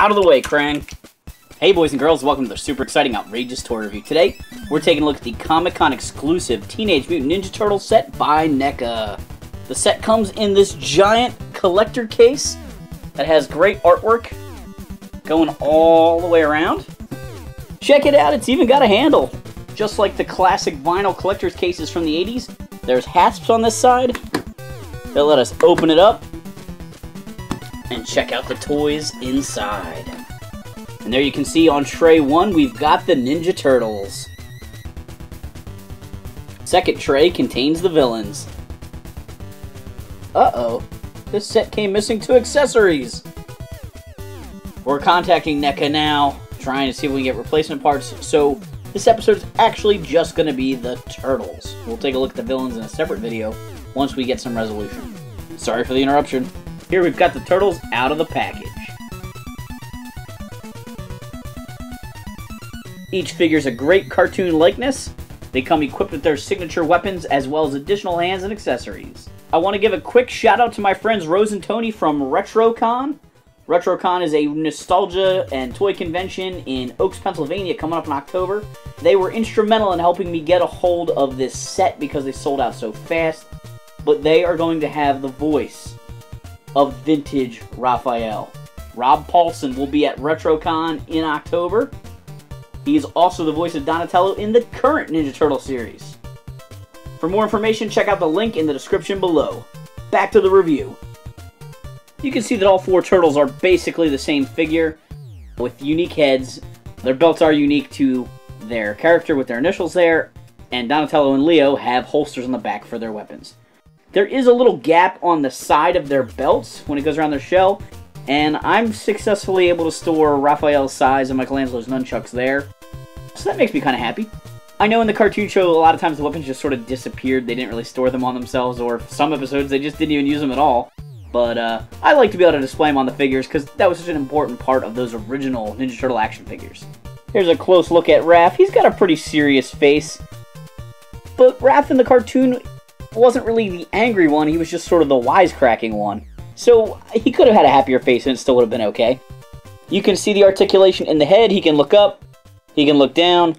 Out of the way, Krang. Hey boys and girls, welcome to the super exciting, outrageous toy review. Today, we're taking a look at the Comic-Con exclusive Teenage Mutant Ninja Turtle set by NECA. The set comes in this giant collector case that has great artwork going all the way around. Check it out, it's even got a handle. Just like the classic vinyl collector's cases from the 80s, there's hasps on this side. They'll let us open it up and check out the toys inside. And there you can see on tray 1, we've got the Ninja Turtles. Second tray contains the villains. Uh-oh, this set came missing 2 accessories. We're contacting NECA now, trying to see if we can get replacement parts. So this episode's actually just going to be the Turtles. We'll take a look at the villains in a separate video once we get some resolution. Sorry for the interruption. Here we've got the Turtles out of the package. Each figure's a great cartoon likeness. They come equipped with their signature weapons as well as additional hands and accessories. I want to give a quick shout out to my friends Rose and Tony from RetroCon. RetroCon is a nostalgia and toy convention in Oaks, Pennsylvania coming up in October. They were instrumental in helping me get a hold of this set because they sold out so fast. But they are going to have the voice of vintage Raphael. Rob Paulson will be at RetroCon in October. He is also the voice of Donatello in the current Ninja Turtle series. For more information, check out the link in the description below. Back to the review. You can see that all 4 turtles are basically the same figure, with unique heads. Their belts are unique to their character with their initials there, and Donatello and Leo have holsters on the back for their weapons. There is a little gap on the side of their belts when it goes around their shell, and I'm successfully able to store Raphael's size and Michelangelo's Nunchucks there. So that makes me kind of happy. I know in the cartoon show, a lot of times the weapons just sort of disappeared. They didn't really store them on themselves, or some episodes they just didn't even use them at all. But I like to be able to display them on the figures, because that was such an important part of those original Ninja Turtle action figures. Here's a close look at Raph. He's got a pretty serious face. But Raph in the cartoon wasn't really the angry one, he was just sort of the wisecracking one. So he could have had a happier face and it still would have been okay. You can see the articulation in the head. He can look up, he can look down,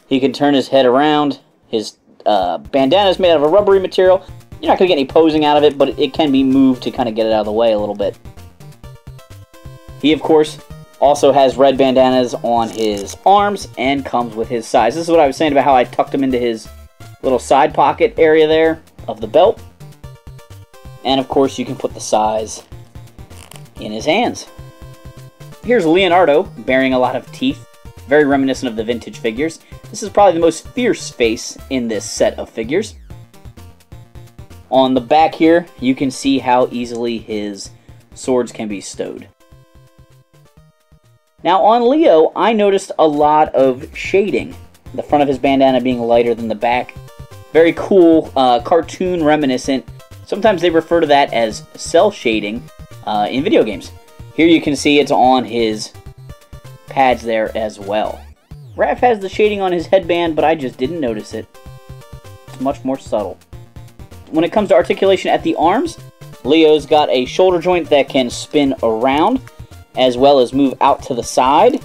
he can turn his head around. His bandana is made out of a rubbery material. You're not going to get any posing out of it, but it can be moved to kind of get it out of the way a little bit. He, of course, also has red bandanas on his arms and comes with his size. This is what I was saying about how I tucked him into his little side pocket area there of the belt. And of course you can put the size in his hands. Here's Leonardo bearing a lot of teeth, very reminiscent of the vintage figures. This is probably the most fierce face in this set of figures. On the back here you can see how easily his swords can be stowed. Now on Leo I noticed a lot of shading. The front of his bandana being lighter than the back. Very cool, cartoon reminiscent. Sometimes they refer to that as cell shading in video games. Here you can see it's on his pads there as well. Raph has the shading on his headband, but I just didn't notice it. It's much more subtle. When it comes to articulation at the arms, Leo's got a shoulder joint that can spin around, as well as move out to the side.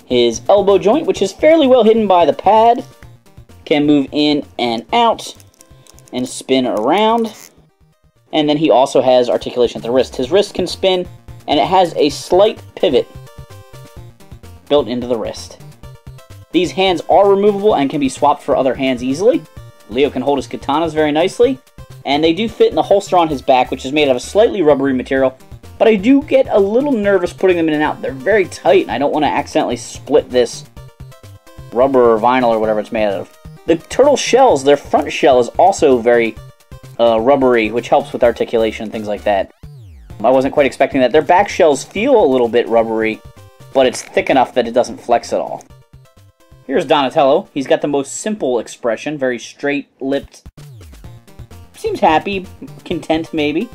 His elbow joint, which is fairly well hidden by the pad, can move in and out and spin around. And then he also has articulation at the wrist. His wrist can spin, and it has a slight pivot built into the wrist. These hands are removable and can be swapped for other hands easily. Leo can hold his katanas very nicely, and they do fit in the holster on his back, which is made out of a slightly rubbery material. But I do get a little nervous putting them in and out. They're very tight, and I don't want to accidentally split this rubber or vinyl or whatever it's made out of. The turtle shells, their front shell is also very rubbery, which helps with articulation and things like that. I wasn't quite expecting that. Their back shells feel a little bit rubbery, but it's thick enough that it doesn't flex at all. Here's Donatello. He's got the most simple expression, very straight-lipped. Seems happy, content maybe.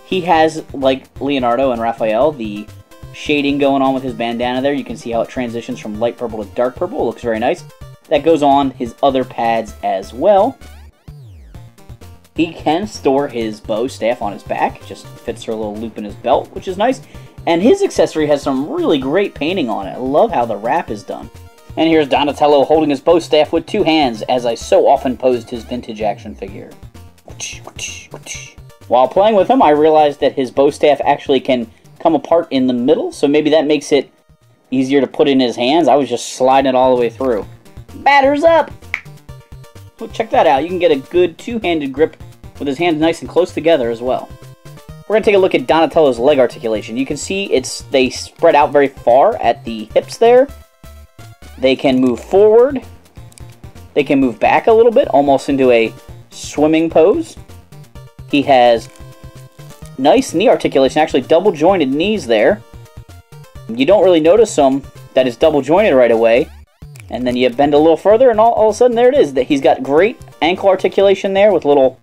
He has, like Leonardo and Raphael, the shading going on with his bandana there. You can see how it transitions from light purple to dark purple. It looks very nice. That goes on his other pads as well. He can store his bow staff on his back. It just fits through a little loop in his belt, which is nice. And his accessory has some really great painting on it. I love how the wrap is done. And here's Donatello holding his bow staff with 2 hands, as I so often posed his vintage action figure. While playing with him, I realized that his bow staff actually can come apart in the middle, so maybe that makes it easier to put in his hands. I was just sliding it all the way through. Batters up! Well, check that out. You can get a good 2-handed grip with his hands nice and close together as well. We're going to take a look at Donatello's leg articulation. You can see they spread out very far at the hips there. They can move forward. They can move back a little bit, almost into a swimming pose. He has nice knee articulation, actually double jointed knees there. You don't really notice that it's double jointed right away. And then you bend a little further and all of a sudden there it is. He's got great ankle articulation there with little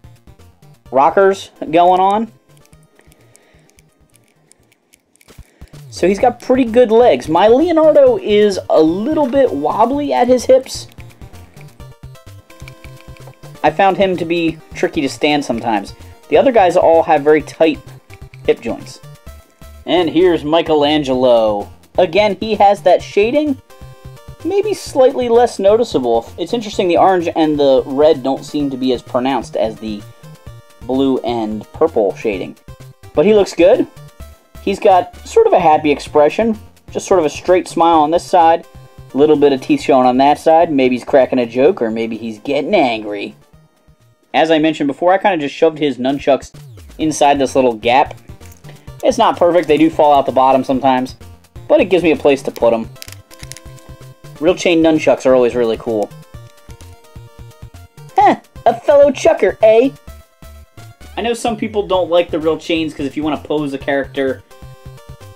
rockers going on. So he's got pretty good legs. My Leonardo is a little bit wobbly at his hips. I found him to be tricky to stand sometimes. The other guys all have very tight hip joints. And here's Michelangelo. Again, he has that shading, maybe slightly less noticeable. It's interesting, the orange and the red don't seem to be as pronounced as the blue and purple shading. But he looks good. He's got sort of a happy expression, just sort of a straight smile on this side, a little bit of teeth showing on that side. Maybe he's cracking a joke, or maybe he's getting angry. As I mentioned before, I kind of just shoved his nunchucks inside this little gap. It's not perfect, they do fall out the bottom sometimes, but it gives me a place to put them. Real chain nunchucks are always really cool. Heh, a fellow chucker, eh? I know some people don't like the real chains because if you want to pose a character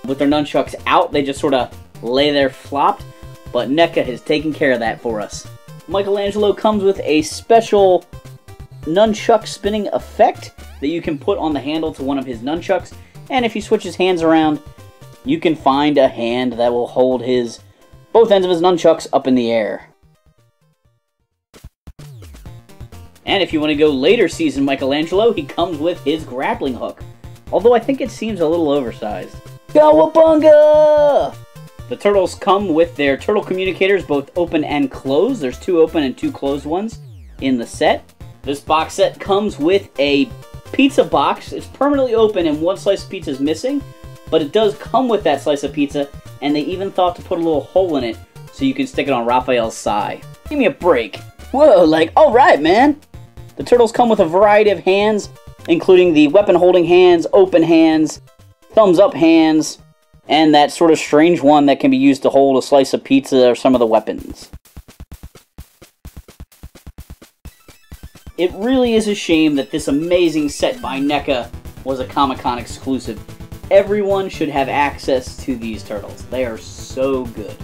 with their nunchucks out, they just sort of lay there flopped, but NECA has taken care of that for us. Michelangelo comes with a special nunchuck spinning effect that you can put on the handle to one of his nunchucks, and if you switch his hands around, you can find a hand that will hold both ends of his nunchucks up in the air. And if you want to go later season Michelangelo, he comes with his grappling hook, although I think it seems a little oversized. Cowabunga! The turtles come with their turtle communicators, both open and closed. There's 2 open and 2 closed ones in the set. This box set comes with a pizza box. It's permanently open and 1 slice of pizza is missing, but it does come with that slice of pizza, and they even thought to put a little hole in it so you can stick it on Raphael's thigh. Give me a break. Whoa, like, alright, man! The turtles come with a variety of hands, including the weapon holding hands, open hands, thumbs up hands, and that sort of strange one that can be used to hold a slice of pizza or some of the weapons. It really is a shame that this amazing set by NECA was a Comic-Con exclusive. Everyone should have access to these turtles. They are so good.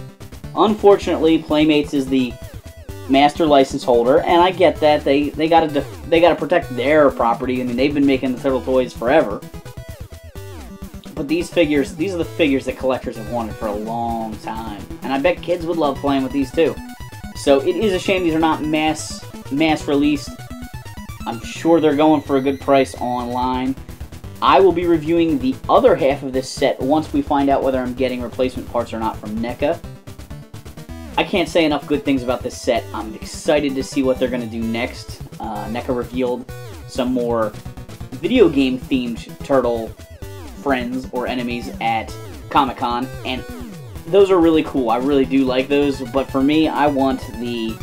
Unfortunately, Playmates is the master license holder, and I get that. They gotta protect their property. I mean, they've been making the turtle toys forever. But these are the figures that collectors have wanted for a long time. And I bet kids would love playing with these too. So it is a shame these are not mass released. I'm sure they're going for a good price online. I will be reviewing the other half of this set once we find out whether I'm getting replacement parts or not from NECA. I can't say enough good things about this set. I'm excited to see what they're going to do next. NECA revealed some more video game themed turtle friends or enemies at Comic-Con, and those are really cool. I really do like those, but for me, I want the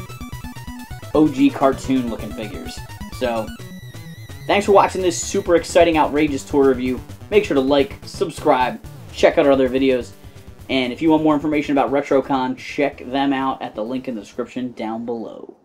OG cartoon looking figures. So, thanks for watching this super exciting, outrageous tour review. Make sure to like, subscribe, check out our other videos, and if you want more information about RetroCon, check them out at the link in the description down below.